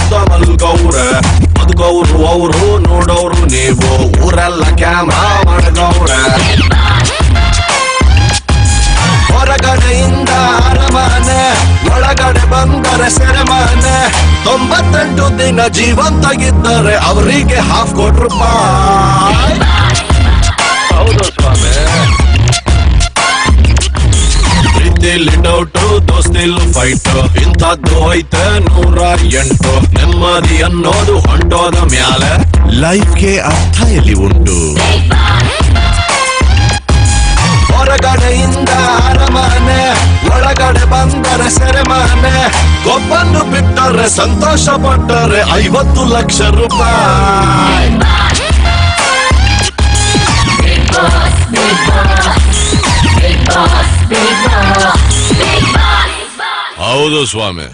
ಸುತ್ತ ಮಲ್ಗವ್ರೆ. ಬದುಕವ್ರು ಅವರು ನೋಡೋರು ನೀವು, ಊರೆಲ್ಲ ಕ್ಯಾಮ್ರಾ ಮಾಡ್ಗವ್ರೆ. ಹೊರಗಡೆಯಿಂದ ಅರಮನೆ, ಒಳಗಡೆ ಬಂದರೆ ಸೆರೆಮನೆ. 98 ದಿನ ಜೀವಂತಾಗಿದ್ದರೆ ಅವರಿಗೆ ₹50,000. ಹೌದು ಸ್ವಾಮಿ. ಪ್ರೀತಿಲಿ ಡೌಟು, ದೋಸ್ತಿಲು ಫೈಟ್, ಇಂಥದ್ದು ಐತೆ 108. ನೆಮ್ಮದಿ ಅನ್ನೋದು ಹೊಂಟೋದ ಮ್ಯಾಲೆ ಲೈಫ್ಗೆ ಅರ್ಥ ಎಲ್ಲಿ ಉಂಟು? ಹೊರಗಡೆಯಿಂದ ಅರಮನೆ, ಒಳಗಡೆ ಬಂದರೆ ಸೆರೆಮನೆ. ಕೊಬ್ಬನ್ನು ಬಿಟ್ಟರೆ ಸಂತೋಷ ಪಟ್ಟರೆ ₹50 ಲಕ್ಷ. ಹೌದು ಸ್ವಾಮಿ.